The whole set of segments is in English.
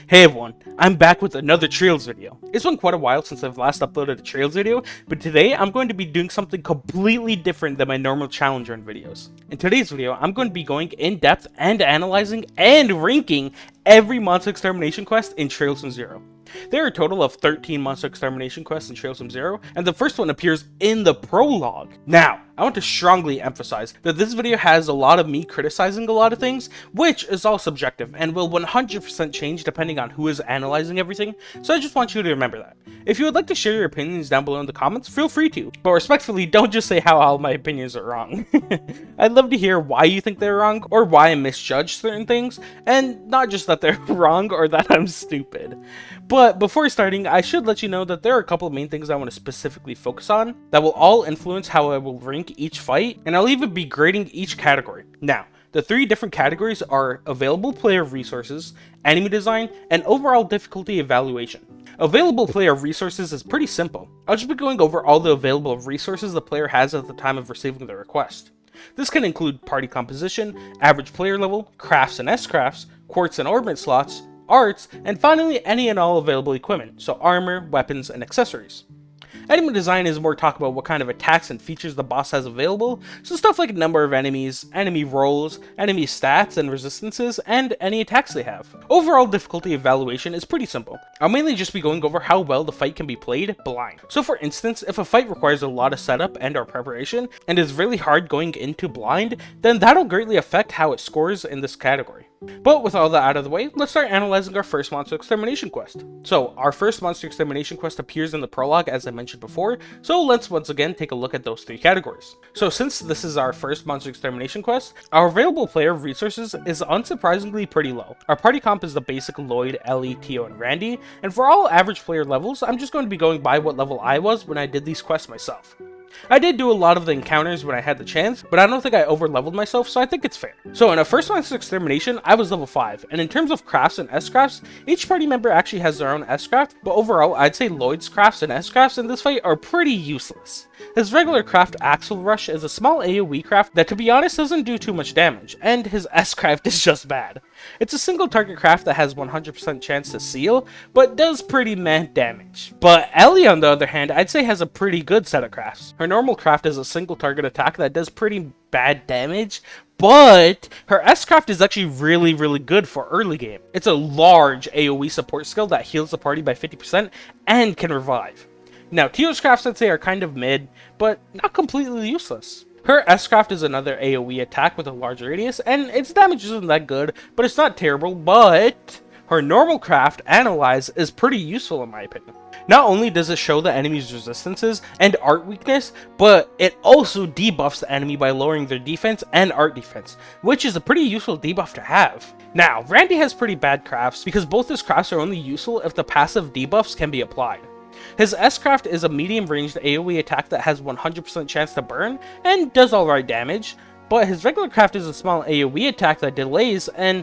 Hey everyone, I'm back with another Trails video. It's been quite a while since I've last uploaded a Trails video, but today I'm going to be doing something completely different than my normal challenge run videos. In today's video, I'm going to be going in depth and analyzing and ranking every Monster Extermination quest in TrailsFromZero. There are a total of 13 Monster Extermination quests in TrailsFromZero, and the first one appears in the prologue. Now, I want to strongly emphasize that this video has a lot of me criticizing a lot of things, which is all subjective and will 100% change depending on who is analyzing everything, so I just want you to remember that. If you would like to share your opinions down below in the comments, feel free to, but respectfully, don't just say how all my opinions are wrong. I'd love to hear why you think they're wrong, or why I misjudged certain things, and not just that they're wrong or that I'm stupid. But before starting, I should let you know that there are a couple of main things I want to specifically focus on that will all influence how I will rank each fight, and I'll even be grading each category. Now, the three different categories are available player resources, enemy design, and overall difficulty evaluation. Available player resources is pretty simple. I'll just be going over all the available resources the player has at the time of receiving the request. This can include party composition, average player level, crafts and S-crafts, quartz and orbit slots, arts, and finally any and all available equipment, so armor, weapons, and accessories. Enemy design is more talk about what kind of attacks and features the boss has available, so stuff like number of enemies, enemy rolls, enemy stats and resistances, and any attacks they have. Overall difficulty evaluation is pretty simple. I'll mainly just be going over how well the fight can be played blind. So for instance, if a fight requires a lot of setup and or preparation, and is really hard going into blind, then that'll greatly affect how it scores in this category. But with all that out of the way, let's start analyzing our first Monster Extermination quest. So, our first Monster Extermination quest appears in the prologue as I mentioned before, so let's once again take a look at those three categories. So since this is our first Monster Extermination quest, our available player resources is unsurprisingly pretty low. Our party comp is the basic Lloyd, Ellie, Tio, and Randy, and for all average player levels, I'm just going to be going by what level I was when I did these quests myself. I did do a lot of the encounters when I had the chance, but I don't think I over-leveled myself, so I think it's fair. So in a first Monster Extermination, I was level 5, and in terms of crafts and S-crafts, each party member actually has their own S-craft, but overall, I'd say Lloyd's crafts and S-crafts in this fight are pretty useless. His regular craft Axle Rush is a small AoE craft that to be honest doesn't do too much damage, and his S-craft is just bad. It's a single target craft that has 100% chance to seal, but does pretty meh damage. But Ellie on the other hand, I'd say has a pretty good set of crafts. Her normal craft is a single target attack that does pretty bad damage, but her S-craft is actually really good for early game. It's a large AoE support skill that heals the party by 50% and can revive. Now, Tio's crafts I'd say are kind of mid, but not completely useless. Her S-craft is another AoE attack with a large radius, and its damage isn't that good, but it's not terrible, but her normal craft, Analyze, is pretty useful in my opinion. Not only does it show the enemy's resistances and art weakness, but it also debuffs the enemy by lowering their defense and art defense, which is a pretty useful debuff to have. Now, Randy has pretty bad crafts because both his crafts are only useful if the passive debuffs can be applied. His S-craft is a medium-ranged AoE attack that has 100% chance to burn, and does alright damage, but his regular craft is a small AoE attack that delays, and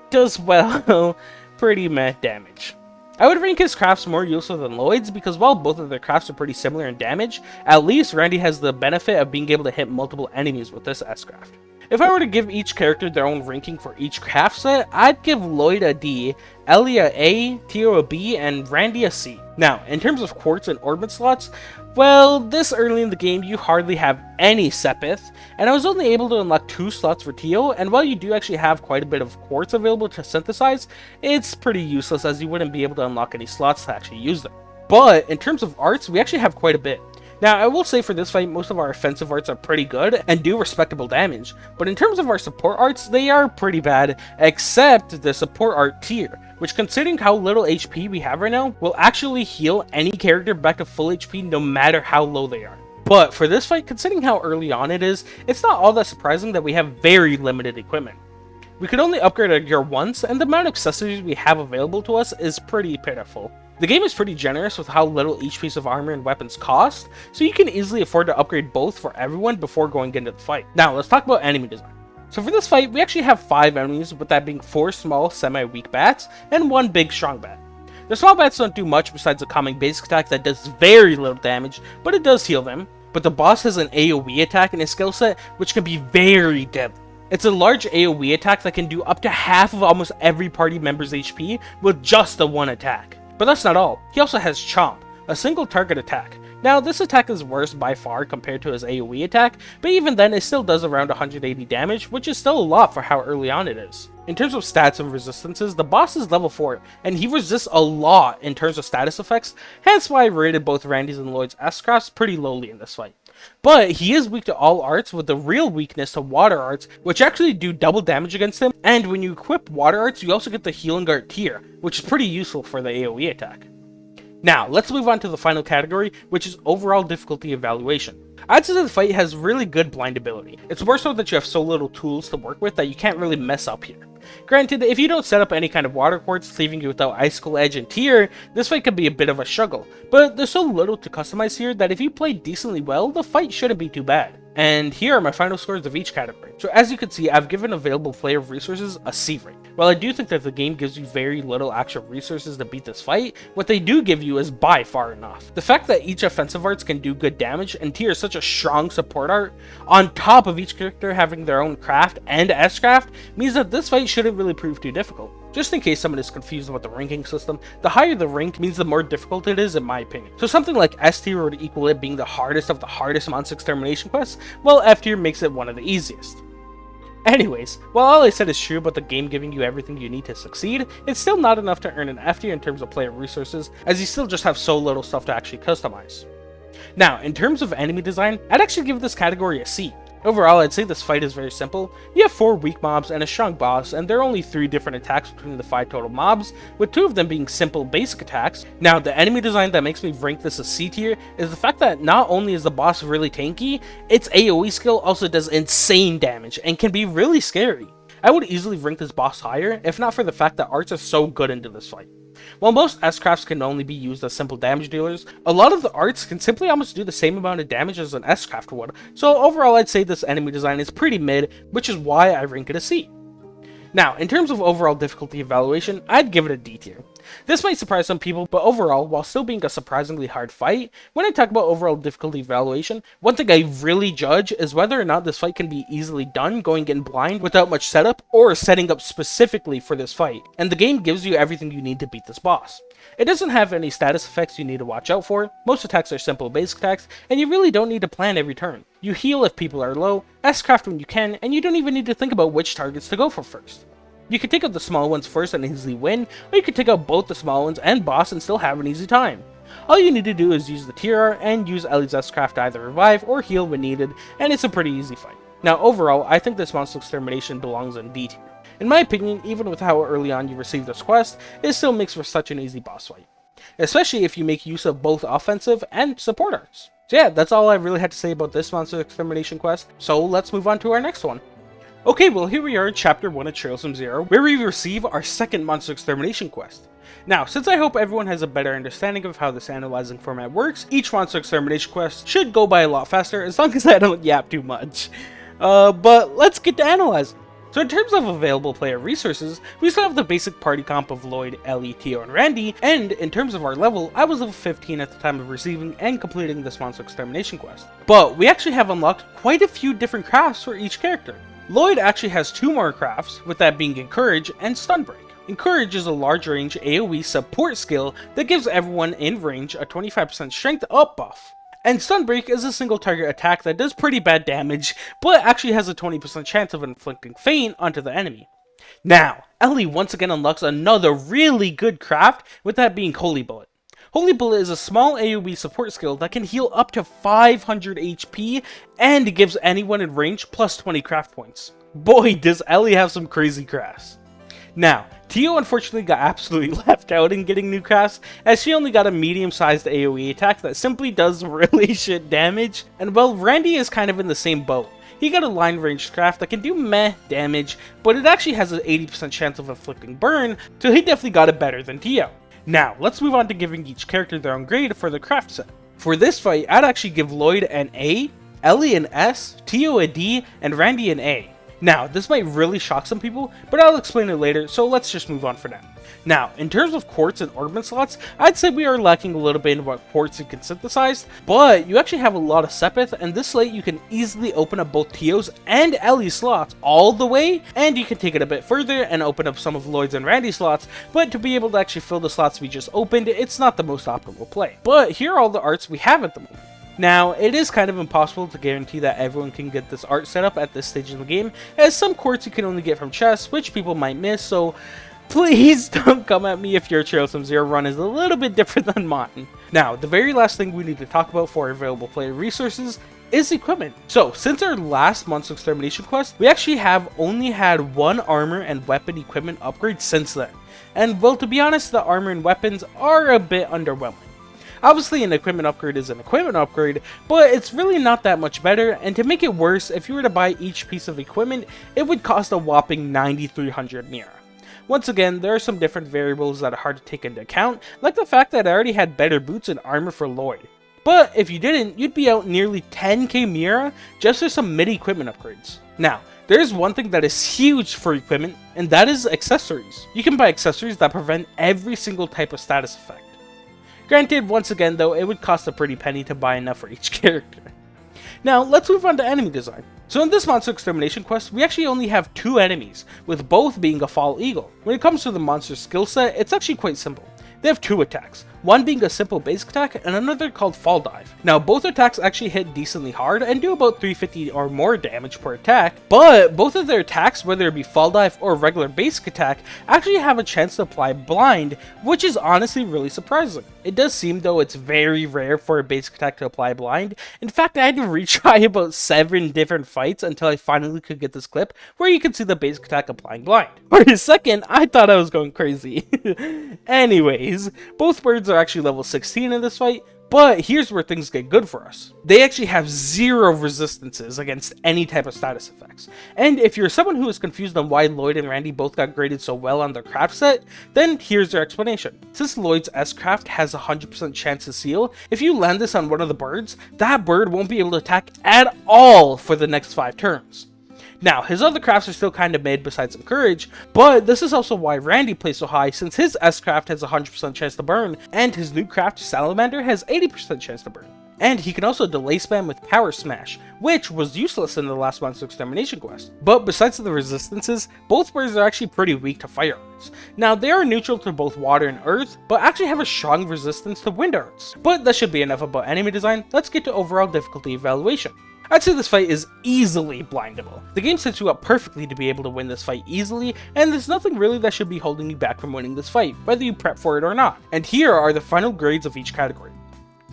does, well, pretty meh damage. I would rank his crafts more useful than Lloyd's, because while both of their crafts are pretty similar in damage, at least Randy has the benefit of being able to hit multiple enemies with this S-craft. If I were to give each character their own ranking for each craft set, I'd give Lloyd a D, Ellie a A, Tio a B, and Randy a C. Now, in terms of quartz and orbit slots, well, this early in the game you hardly have any Sepith, and I was only able to unlock 2 slots for Tio, and while you do actually have quite a bit of quartz available to synthesize, it's pretty useless as you wouldn't be able to unlock any slots to actually use them. But in terms of arts, we actually have quite a bit. Now, I will say for this fight, most of our offensive arts are pretty good and do respectable damage, but in terms of our support arts, they are pretty bad, except the support art tier, which considering how little HP we have right now, will actually heal any character back to full HP no matter how low they are. But for this fight, considering how early on it is, it's not all that surprising that we have very limited equipment. We could only upgrade our gear once, and the amount of accessories we have available to us is pretty pitiful. The game is pretty generous with how little each piece of armor and weapons cost, so you can easily afford to upgrade both for everyone before going into the fight. Now, let's talk about enemy design. So for this fight, we actually have 5 enemies, with that being 4 small semi-weak bats, and 1 big strong bat. The small bats don't do much besides a common basic attack that does very little damage, but it does heal them. But the boss has an AoE attack in his skill set, which can be very deadly. It's a large AoE attack that can do up to half of almost every party member's HP with just the one attack. But that's not all, he also has Chomp, a single target attack. Now, this attack is worse by far compared to his AoE attack, but even then it still does around 180 damage, which is still a lot for how early on it is. In terms of stats and resistances, the boss is level 4, and he resists a lot in terms of status effects, hence why I rated both Randy's and Lloyd's S-crafts pretty lowly in this fight. But he is weak to all arts, with the real weakness to water arts, which actually do double damage against him, and when you equip water arts, you also get the healing art tier, which is pretty useful for the AoE attack. Now, let's move on to the final category, which is overall difficulty evaluation. I'd say the fight has really good blind ability. It's more so that you have so little tools to work with that you can't really mess up here. Granted, if you don't set up any kind of water quartz, leaving you without icicle edge and tier, this fight can be a bit of a struggle, but there's so little to customize here that if you play decently well, the fight shouldn't be too bad. And here are my final scores of each category. So as you can see, I've given available player resources a C rate. While I do think that the game gives you very little actual resources to beat this fight, what they do give you is by far enough. The fact that each offensive arts can do good damage and tier is such a strong support art, on top of each character having their own craft and S-craft, means that this fight shouldn't really prove too difficult. Just in case someone is confused about the ranking system, the higher the rank means the more difficult it is in my opinion. So something like S tier would equal it being the hardest of the hardest Monster Extermination quests, while F tier makes it one of the easiest. Anyways, while all I said is true about the game giving you everything you need to succeed, it's still not enough to earn an F tier in terms of player resources, as you still just have so little stuff to actually customize. Now, in terms of enemy design, I'd actually give this category a C. Overall, I'd say this fight is very simple. You have 4 weak mobs and a strong boss, and there are only 3 different attacks between the 5 total mobs, with 2 of them being simple basic attacks. Now, the enemy design that makes me rank this as C tier is the fact that not only is the boss really tanky, its AoE skill also does insane damage and can be really scary. I would easily rank this boss higher, if not for the fact that arts are so good into this fight. While most S-crafts can only be used as simple damage dealers, a lot of the arts can simply almost do the same amount of damage as an S-craft would, so overall I'd say this enemy design is pretty mid, which is why I rank it a C. Now, in terms of overall difficulty evaluation, I'd give it a D tier. This might surprise some people, but overall, while still being a surprisingly hard fight, when I talk about overall difficulty evaluation, one thing I really judge is whether or not this fight can be easily done going in blind without much setup, or setting up specifically for this fight, and the game gives you everything you need to beat this boss. It doesn't have any status effects you need to watch out for, most attacks are simple basic attacks, and you really don't need to plan every turn. You heal if people are low, S-craft when you can, and you don't even need to think about which targets to go for first. You can take out the small ones first and easily win, or you can take out both the small ones and boss and still have an easy time. All you need to do is use the tier art and use Ellie's S-craft to either revive or heal when needed, and it's a pretty easy fight. Now overall, I think this Monster Extermination belongs in D tier. In my opinion, even with how early on you receive this quest, it still makes for such an easy boss fight. Especially if you make use of both offensive and support arts. So yeah, that's all I really had to say about this Monster Extermination quest, so let's move on to our next one. Okay, well here we are in Chapter 1 of TrailsFromZero, where we receive our second Monster Extermination quest. Now, since I hope everyone has a better understanding of how this analyzing format works, each Monster Extermination quest should go by a lot faster as long as I don't yap too much. But let's get to analyzing. So in terms of available player resources, we still have the basic party comp of Lloyd, Ellie, Tio, and Randy, and in terms of our level, I was level 15 at the time of receiving and completing this Monster Extermination quest. But we actually have unlocked quite a few different crafts for each character. Lloyd actually has 2 more crafts, with that being Encourage and Stunbreak. Encourage is a large range AoE support skill that gives everyone in range a 25% strength up buff. And Stunbreak is a single target attack that does pretty bad damage, but actually has a 20% chance of inflicting feint onto the enemy. Now, Ellie once again unlocks another really good craft, with that being Holy Bullet. Holy Bullet is a small AoE support skill that can heal up to 500 HP and gives anyone in range plus 20 craft points. Boy, does Ellie have some crazy crafts. Now, Tio unfortunately got absolutely left out in getting new crafts, as she only got a medium-sized AoE attack that simply does really shit damage, and well, Randy is kind of in the same boat. He got a line range craft that can do meh damage, but it actually has an 80% chance of inflicting burn, so he definitely got it better than Tio. Now, let's move on to giving each character their own grade for the craft set. For this fight, I'd actually give Lloyd an A, Ellie an S, Tio a D, and Randy an A. Now, this might really shock some people, but I'll explain it later, so let's just move on for now. Now, in terms of quartz and ornament slots, I'd say we are lacking a little bit in what quartz you can synthesize, but you actually have a lot of Sepith, and this slate you can easily open up both Tio's and Ellie's slots all the way, and you can take it a bit further and open up some of Lloyd's and Randy's slots, but to be able to actually fill the slots we just opened, it's not the most optimal play. But here are all the arts we have at the moment. Now, it is kind of impossible to guarantee that everyone can get this art set up at this stage in the game, as some quartz you can only get from chests, which people might miss, so please don't come at me if your TrailsFromZero run is a little bit different than mine. Now, the very last thing we need to talk about for available player resources is equipment. So, since our last Monster Extermination quest, we actually have only had one armor and weapon equipment upgrade since then. And well, to be honest, the armor and weapons are a bit underwhelming. Obviously, an equipment upgrade is an equipment upgrade, but it's really not that much better, and to make it worse, if you were to buy each piece of equipment, it would cost a whopping 9,300 Mira. Once again, there are some different variables that are hard to take into account, like the fact that I already had better boots and armor for Lloyd. But if you didn't, you'd be out nearly 10k Mira just for some mid-equipment upgrades. Now, there's one thing that is huge for equipment, and that is accessories. You can buy accessories that prevent every single type of status effect. Granted, once again though, it would cost a pretty penny to buy enough for each character. Now, let's move on to enemy design. So in this Monster Extermination quest, we actually only have 2 enemies, with both being a Fall Eagle. When it comes to the monster's skill set, it's actually quite simple. They have 2 attacks, one being a simple basic attack and another called Fall Dive. Now, both attacks actually hit decently hard and do about 350 or more damage per attack, but both of their attacks, whether it be Fall Dive or regular basic attack, actually have a chance to apply blind, which is honestly really surprising. It does seem though it's very rare for a basic attack to apply blind. In fact, I had to retry about 7 different fights until I finally could get this clip where you can see the basic attack applying blind. For a second, I thought I was going crazy. Anyways, both birds are actually level 16 in this fight, but here's where things get good for us. They actually have 0 resistances against any type of status effects. And if you're someone who is confused on why Lloyd and Randy both got graded so well on their craft set, then here's their explanation. Since Lloyd's S-craft has a 100% chance to seal, if you land this on one of the birds, that bird won't be able to attack at all for the next 5 turns. Now, his other crafts are still kind of mid besides some courage, but this is also why Randy plays so high, since his S-craft has a 100% chance to burn, and his new craft Salamander has 80% chance to burn. And he can also delay spam with Power Smash, which was useless in the last Monster Extermination quest. But besides the resistances, both birds are actually pretty weak to fire arts. Now, they are neutral to both water and earth, but actually have a strong resistance to wind arts. But that should be enough about enemy design. Let's get to overall difficulty evaluation. I'd say this fight is easily blindable. The game sets you up perfectly to be able to win this fight easily, and there's nothing really that should be holding you back from winning this fight, whether you prep for it or not. And here are the final grades of each category.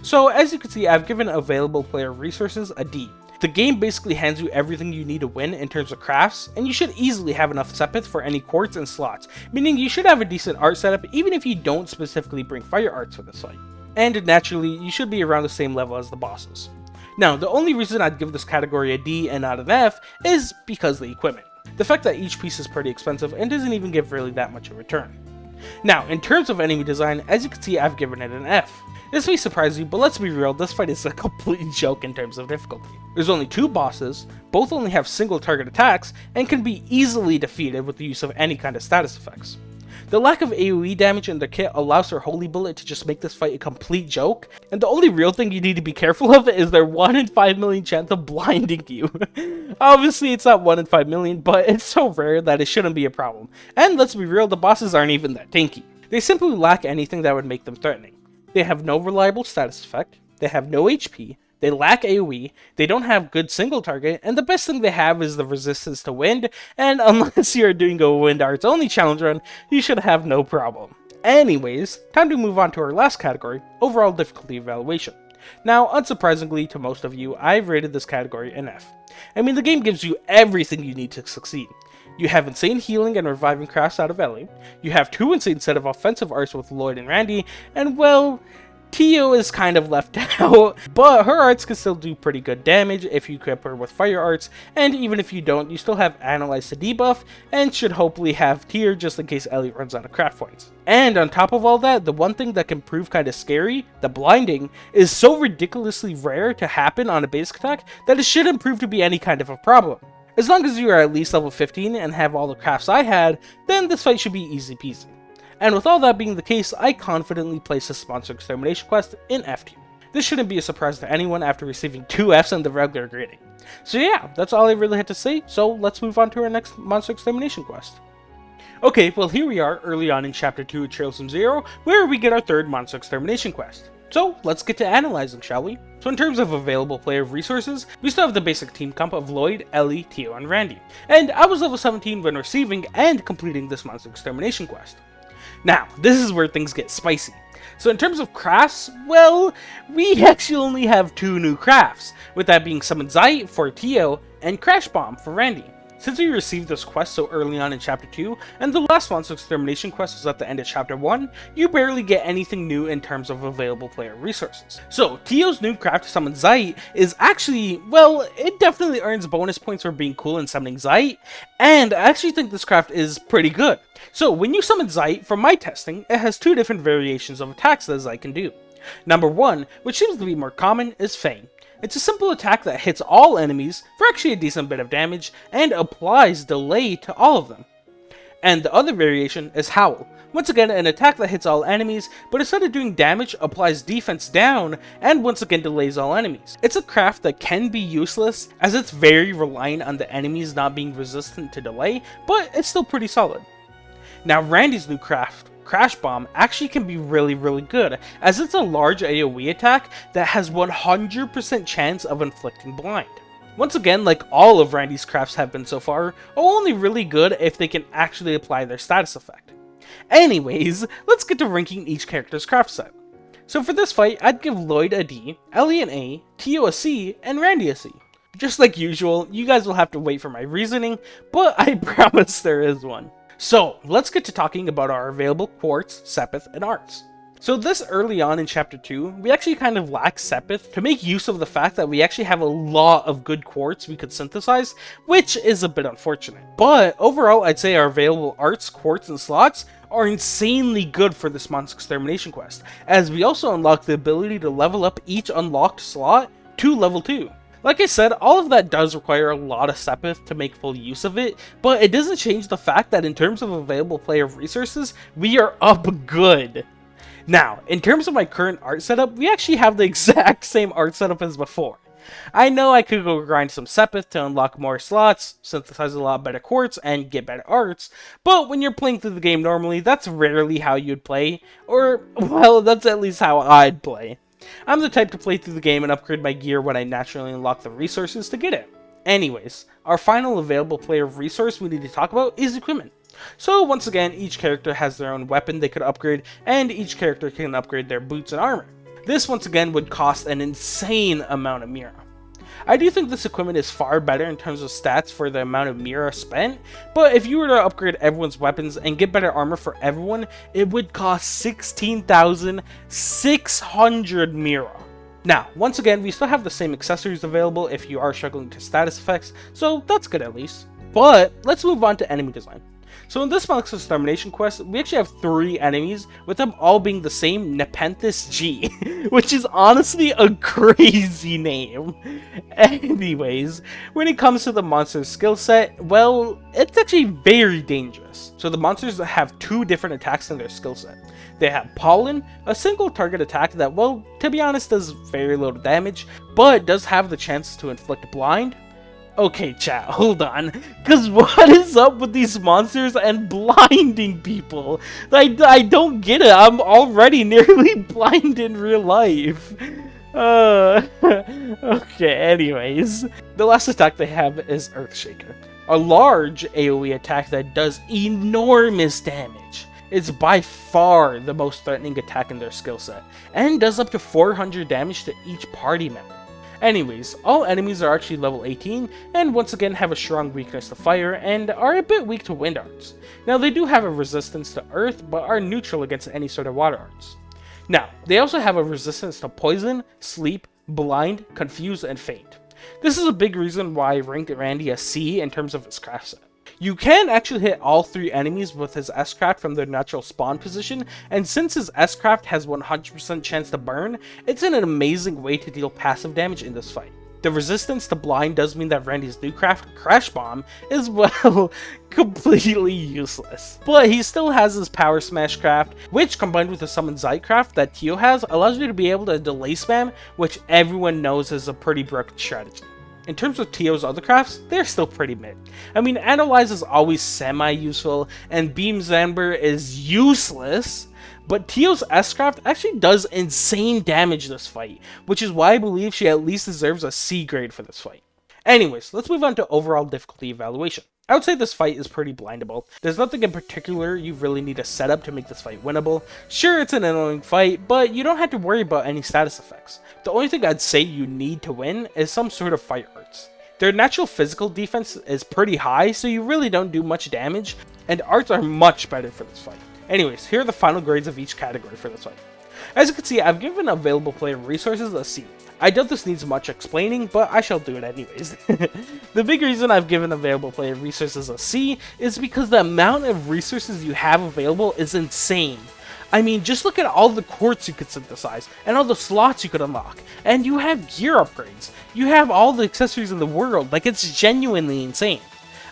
So as you can see, I've given available player resources a D. The game basically hands you everything you need to win in terms of crafts, and you should easily have enough Sepith for any quartz and slots, meaning you should have a decent art setup even if you don't specifically bring fire arts for this fight. And naturally, you should be around the same level as the bosses. Now, the only reason I'd give this category a D and not an F is because of the equipment. The fact that each piece is pretty expensive and doesn't even give really that much in return. Now, in terms of enemy design, as you can see, I've given it an F. This may surprise you, but let's be real, this fight is a complete joke in terms of difficulty. There's only 2 bosses, both only have single target attacks, and can be easily defeated with the use of any kind of status effects. The lack of AoE damage in their kit allows their Holy Bullet to just make this fight a complete joke, and the only real thing you need to be careful of is their 1 in 5 million chance of blinding you. Obviously it's not 1 in 5 million, but it's so rare that it shouldn't be a problem. And let's be real, the bosses aren't even that tanky. They simply lack anything that would make them threatening. They have no reliable status effect, they have no HP, they lack AoE, they don't have good single target, and the best thing they have is the resistance to wind, and unless you're doing a wind arts only challenge run, you should have no problem. Anyways, time to move on to our last category, overall difficulty evaluation. Now, unsurprisingly to most of you, I've rated this category an F. I mean, the game gives you everything you need to succeed. You have insane healing and reviving crafts out of Ellie, you have 2 insane set of offensive arts with Lloyd and Randy, and well, Tio is kind of left out, but her arts can still do pretty good damage if you equip her with fire arts, and even if you don't, you still have Analyze to debuff, and should hopefully have Tier just in case Ellie runs out of craft points. And on top of all that, the one thing that can prove kind of scary, the blinding, is so ridiculously rare to happen on a basic attack that it shouldn't prove to be any kind of a problem. As long as you are at least level 15 and have all the crafts I had, then this fight should be easy peasy. And with all that being the case, I confidently place this Monster Extermination quest in F tier. This shouldn't be a surprise to anyone after receiving 2 Fs in the regular grading. So yeah, that's all I really had to say, so let's move on to our next Monster Extermination quest. Okay, well here we are early on in Chapter 2 of TrailsFromZero, where we get our 3rd Monster Extermination quest. So let's get to analyzing, shall we? So in terms of available player resources, we still have the basic team comp of Lloyd, Ellie, Tio, and Randy. And I was level 17 when receiving and completing this Monster Extermination quest. Now, this is where things get spicy. So in terms of crafts, well, we actually only have 2 new crafts, with that being Summon Zite for Tio and Crash Bomb for Randy. Since we received this quest so early on in Chapter 2, and the last Monster Extermination quest was at the end of Chapter 1, you barely get anything new in terms of available player resources. So, Tio's new craft, Summon Zite, is actually, well, it definitely earns bonus points for being cool and summoning Zite, and I actually think this craft is pretty good. So, when you summon Zite, from my testing, it has 2 different variations of attacks that Zite can do. Number 1, which seems to be more common, is Feign. It's a simple attack that hits all enemies for actually a decent bit of damage and applies delay to all of them. And the other variation is Howl. Once again, an attack that hits all enemies, but instead of doing damage, applies defense down and once again delays all enemies. It's a craft that can be useless as it's very reliant on the enemies not being resistant to delay, but it's still pretty solid. Now Randy's new craft, Crash Bomb, actually can be really good, as it's a large AoE attack that has 100% chance of inflicting blind. Once again, like all of Randy's crafts have been so far, are only really good if they can actually apply their status effect. Anyways, let's get to ranking each character's craft set. So for this fight, I'd give Lloyd a D, Ellie an A, Tio a C, and Randy a C. Just like usual, you guys will have to wait for my reasoning, but I promise there is one. So, let's get to talking about our available quartz, sepith, and arts. So this early on in Chapter 2, we actually kind of lack sepith to make use of the fact that we actually have a lot of good quartz we could synthesize, which is a bit unfortunate. But overall, I'd say our available arts, quartz, and slots are insanely good for this Monster Extermination quest, as we also unlock the ability to level up each unlocked slot to level 2. Like I said, all of that does require a lot of sepith to make full use of it, but it doesn't change the fact that in terms of available player resources, we are up good. Now, in terms of my current art setup, we actually have the exact same art setup as before. I know I could go grind some sepith to unlock more slots, synthesize a lot better quartz, and get better arts, but when you're playing through the game normally, that's rarely how you'd play, or, well, that's at least how I'd play. I'm the type to play through the game and upgrade my gear when I naturally unlock the resources to get it. Anyways, our final available player resource we need to talk about is equipment. So once again, each character has their own weapon they could upgrade, and each character can upgrade their boots and armor. This once again would cost an insane amount of Mira. I do think this equipment is far better in terms of stats for the amount of Mira spent, but if you were to upgrade everyone's weapons and get better armor for everyone, it would cost 16,600 Mira. Now, once again, we still have the same accessories available if you are struggling to status effects, so that's good at least. But let's move on to enemy design. So in this Monster Extermination quest, we actually have 3 enemies, with them all being the same Nepenthes G, which is honestly a crazy name. Anyways, when it comes to the monster's skill set, well, it's actually very dangerous. So the monsters have 2 different attacks in their skill set. They have Pollen, a single target attack that, well, to be honest, does very little damage, but does have the chance to inflict blind. Okay, chat, hold on, because what is up with these monsters and blinding people? I don't get it, I'm already nearly blind in real life. Okay, anyways. The last attack they have is Earthshaker, a large AoE attack that does enormous damage. It's by far the most threatening attack in their skill set, and does up to 400 damage to each party member. Anyways, all enemies are actually level 18, and once again have a strong weakness to fire, and are a bit weak to wind arts. Now they do have a resistance to earth, but are neutral against any sort of water arts. Now, they also have a resistance to poison, sleep, blind, confuse, and faint. This is a big reason why I ranked Randy a C in terms of his craft set. You can actually hit all 3 enemies with his S-Craft from their natural spawn position, and since his S-Craft has 100% chance to burn, it's an amazing way to deal passive damage in this fight. The resistance to blind does mean that Randy's new craft, Crash Bomb, is, well, completely useless. But he still has his Power Smash craft, which combined with the Summon Zeit craft that Tio has, allows you to be able to delay spam, which everyone knows is a pretty broken strategy. In terms of Tio's other crafts, they're still pretty mid. I mean, Analyze is always semi-useful, and Beam Zamber is useless, but Tio's S-craft actually does insane damage this fight, which is why I believe she at least deserves a C grade for this fight. Anyways, let's move on to overall difficulty evaluation. I would say this fight is pretty blindable. There's nothing in particular you really need to set up to make this fight winnable. Sure, it's an annoying fight, but you don't have to worry about any status effects. The only thing I'd say you need to win is some sort of fight arts. Their natural physical defense is pretty high, so you really don't do much damage, and arts are much better for this fight. Anyways, here are the final grades of each category for this fight. As you can see, I've given available player resources a C. I doubt this needs much explaining, but I shall do it anyways. The big reason I've given available player resources a C is because the amount of resources you have available is insane. I mean, just look at all the quartz you could synthesize, and all the slots you could unlock, and you have gear upgrades. You have all the accessories in the world, like it's genuinely insane.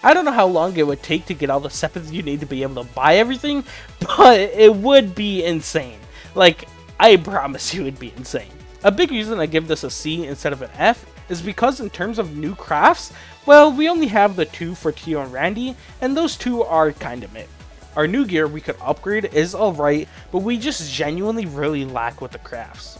I don't know how long it would take to get all the sepiths you need to be able to buy everything, but it would be insane. Like, I promise you it'd be insane. A big reason I give this a C instead of an F is because in terms of new crafts, well, we only have the 2 for Tio and Randy, and those 2 are kinda mid. Our new gear we could upgrade is alright, but we just genuinely really lack with the crafts.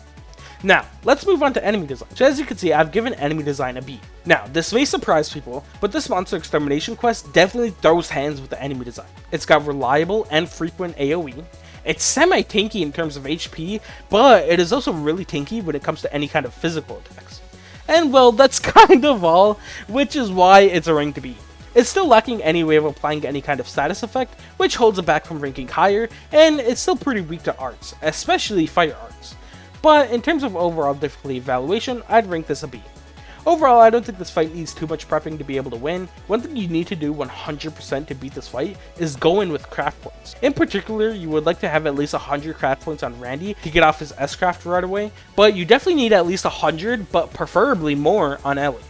Now, let's move on to enemy design. So as you can see, I've given enemy design a B. Now, this may surprise people, but this Monster Extermination quest definitely throws hands with the enemy design. It's got reliable and frequent AoE. It's semi-tanky in terms of HP, but it is also really tanky when it comes to any kind of physical attacks. And well, that's kind of all, which is why it's a rank to B. It's still lacking any way of applying any kind of status effect, which holds it back from ranking higher, and it's still pretty weak to arts, especially fire arts. But in terms of overall difficulty evaluation, I'd rank this a B. Overall, I don't think this fight needs too much prepping to be able to win. One thing you need to do 100% to beat this fight is go in with craft points. In particular, you would like to have at least 100 craft points on Randy to get off his S-craft right away, but you definitely need at least 100, but preferably more on Ellie.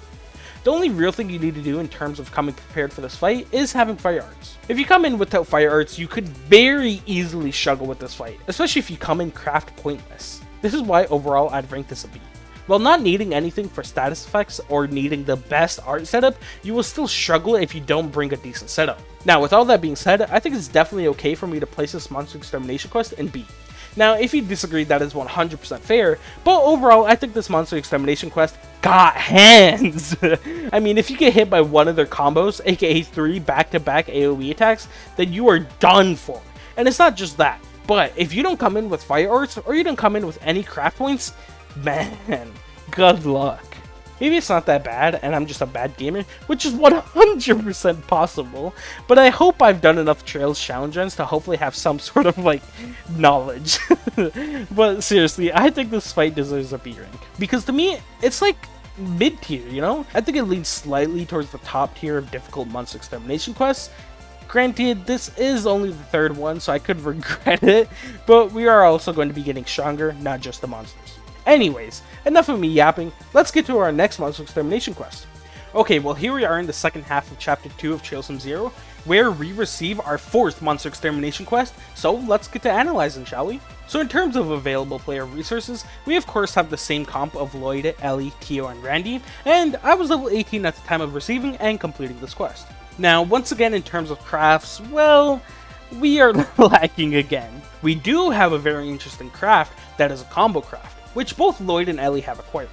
The only real thing you need to do in terms of coming prepared for this fight is having fire arts. If you come in without fire arts, you could very easily struggle with this fight, especially if you come in craft pointless. This is why overall I'd rank this a B. While not needing anything for status effects or needing the best art setup, you will still struggle if you don't bring a decent setup. Now, with all that being said, I think it's definitely okay for me to place this Monster Extermination quest in B. Now, if you disagree, that is 100% fair, but overall, I think this Monster Extermination quest got hands! I mean, if you get hit by one of their combos, aka 3 back-to-back AoE attacks, then you are done for. And it's not just that, but if you don't come in with fire arts, or you don't come in with any craft points, man, good luck. Maybe it's not that bad, and I'm just a bad gamer, which is 100% possible, but I hope I've done enough Trails challenge runs to hopefully have some sort of, like, knowledge. But seriously, I think this fight deserves a B rank, because to me, it's like mid-tier, you know? I think it leans slightly towards the top tier of difficult Monster Extermination quests. Granted, this is only the 3rd one, so I could regret it, but we are also going to be getting stronger, not just the monsters. Anyways, enough of me yapping, let's get to our next Monster Extermination quest. Okay, well here we are in the second half of Chapter 2 of TrailsFromZero, where we receive our 4th Monster Extermination quest, so let's get to analyzing, shall we? So in terms of available player resources, we of course have the same comp of Lloyd, Ellie, Tio, and Randy, and I was level 18 at the time of receiving and completing this quest. Now, once again in terms of crafts, well, we are lacking again. We do have a very interesting craft that is a combo craft, which both Lloyd and Ellie have acquired.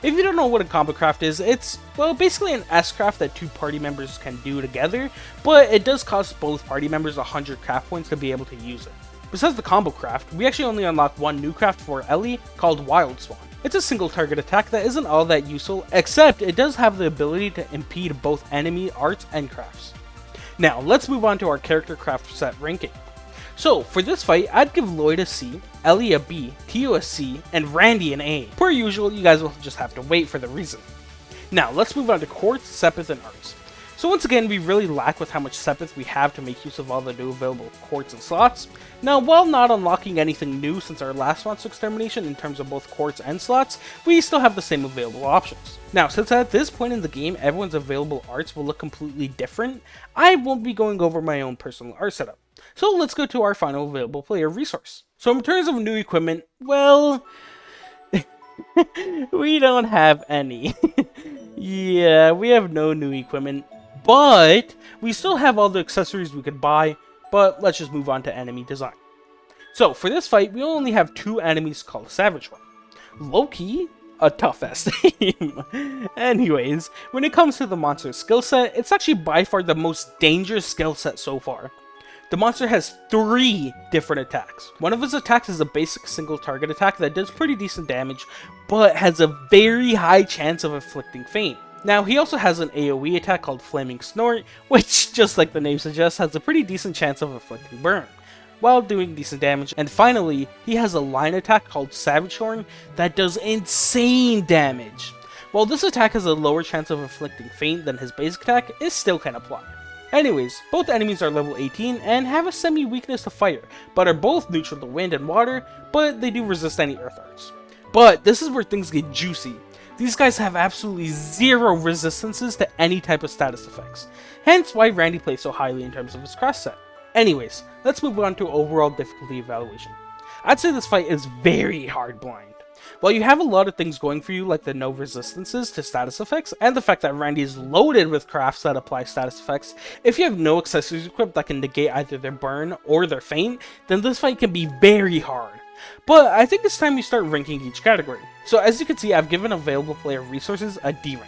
If you don't know what a combo craft is, it's, well, basically an S-craft that 2 party members can do together, but it does cost both party members 100 craft points to be able to use it. Besides the combo craft, we actually only unlock one new craft for Ellie called Wild Swan. It's a single target attack that isn't all that useful, except it does have the ability to impede both enemy arts and crafts. Now, let's move on to our character craft set ranking. So, for this fight, I'd give Lloyd a C, Ellie a B, Tio a C, and Randy an A. Per usual, you guys will just have to wait for the reason. Now, let's move on to Quartz, Sepith, and Arts. So once again, we really lack with how much Sepith we have to make use of all the new available quartz and slots. Now, while not unlocking anything new since our last Monster Extermination in terms of both quartz and slots, we still have the same available options. Now, since at this point in the game everyone's available arts will look completely different, I won't be going over my own personal art setup. So let's go to our final available player resource. So in terms of new equipment, well, we don't have any. Yeah, we have no new equipment, but we still have all the accessories we could buy, but let's just move on to enemy design. So for this fight, we only have 2 enemies called Savage One. Low-key, a tough-ass name. Anyways, when it comes to the monster's skill set, it's actually by far the most dangerous skill set so far. The monster has 3 different attacks. One of his attacks is a basic single target attack that does pretty decent damage, but has a very high chance of inflicting faint. Now, he also has an AoE attack called Flaming Snort, which, just like the name suggests, has a pretty decent chance of inflicting burn, while doing decent damage. And finally, he has a line attack called Savage Horn that does insane damage. While this attack has a lower chance of inflicting faint than his basic attack, it still can apply. Anyways, both enemies are level 18 and have a semi-weakness to fire, but are both neutral to wind and water, but they do resist any earth arts. But this is where things get juicy. These guys have absolutely 0 resistances to any type of status effects, hence why Randy plays so highly in terms of his cross set. Anyways, let's move on to overall difficulty evaluation. I'd say this fight is very hard blind. While you have a lot of things going for you like the no resistances to status effects and the fact that Randy is loaded with crafts that apply status effects, if you have no accessories equipped that can negate either their burn or their feint, then this fight can be very hard. But I think it's time we start ranking each category. So as you can see, I've given available player resources a D rank.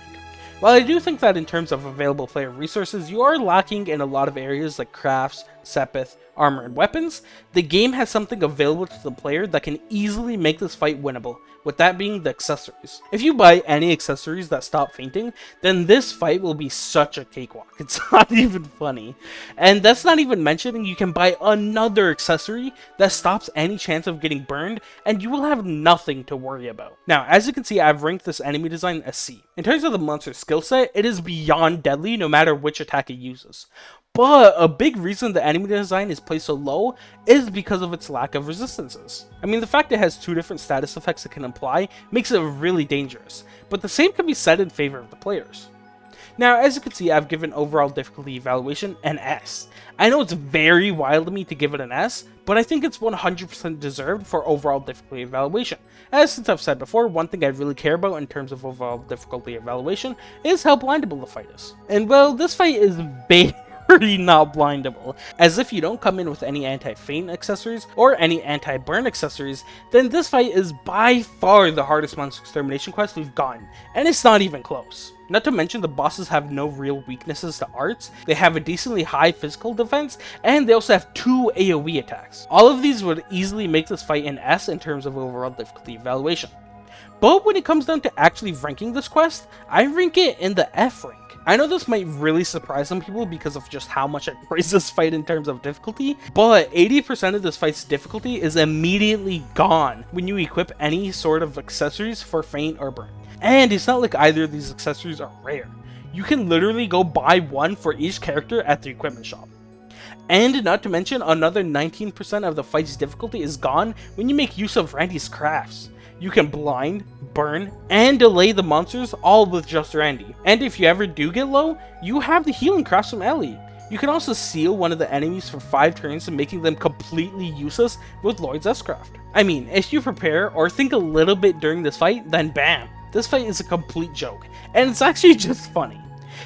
While I do think that in terms of available player resources, you are lacking in a lot of areas like crafts, sepith, armor, and weapons, the game has something available to the player that can easily make this fight winnable, with that being the accessories. If you buy any accessories that stop fainting, then this fight will be such a cakewalk. It's not even funny. And that's not even mentioning you can buy another accessory that stops any chance of getting burned, and you will have nothing to worry about. Now, as you can see, I've ranked this enemy design a C. In terms of the monster's skill set, it is beyond deadly no matter which attack it uses. But a big reason the enemy design is placed so low is because of its lack of resistances. I mean, the fact it has 2 different status effects it can apply makes it really dangerous, but the same can be said in favor of the players. Now, as you can see, I've given overall difficulty evaluation an S. I know it's very wild of me to give it an S, but I think it's 100% deserved for overall difficulty evaluation. As since I've said before, one thing I really care about in terms of overall difficulty evaluation is how blindable the fight is. And well, this fight is very not blindable, as if you don't come in with any anti-feint accessories or any anti-burn accessories, then this fight is by far the hardest Monster Extermination quest we've gotten, and it's not even close. Not to mention the bosses have no real weaknesses to arts, they have a decently high physical defense, and they also have 2 AoE attacks. All of these would easily make this fight an S in terms of overall difficulty evaluation. But when it comes down to actually ranking this quest, I rank it in the F rank. I know this might really surprise some people because of just how much I praise this fight in terms of difficulty, but 80% of this fight's difficulty is immediately gone when you equip any sort of accessories for feint or burn. And it's not like either of these accessories are rare. You can literally go buy one for each character at the equipment shop. And not to mention, another 19% of the fight's difficulty is gone when you make use of Randy's crafts. You can blind, burn, and delay the monsters all with just Randy. And if you ever do get low, you have the healing crafts from Ellie. You can also seal one of the enemies for 5 turns, making them completely useless with Lloyd's S-Craft. I mean, if you prepare or think a little bit during this fight, then bam! This fight is a complete joke, and it's actually just funny.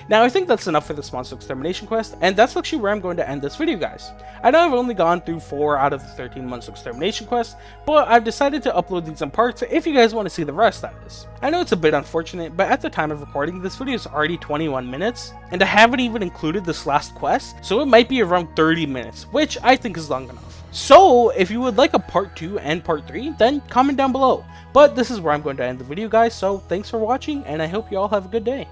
Now, I think that's enough for this Monster Extermination quest, and that's actually where I'm going to end this video, guys. I know I've only gone through 4 out of the 13 Monster Extermination quests, but I've decided to upload these in parts if you guys want to see the rest, that is. I know it's a bit unfortunate, but at the time of recording, this video is already 21 minutes, and I haven't even included this last quest, so it might be around 30 minutes, which I think is long enough. So, if you would like a part 2 and part 3, then comment down below. But this is where I'm going to end the video, guys, so thanks for watching, and I hope you all have a good day.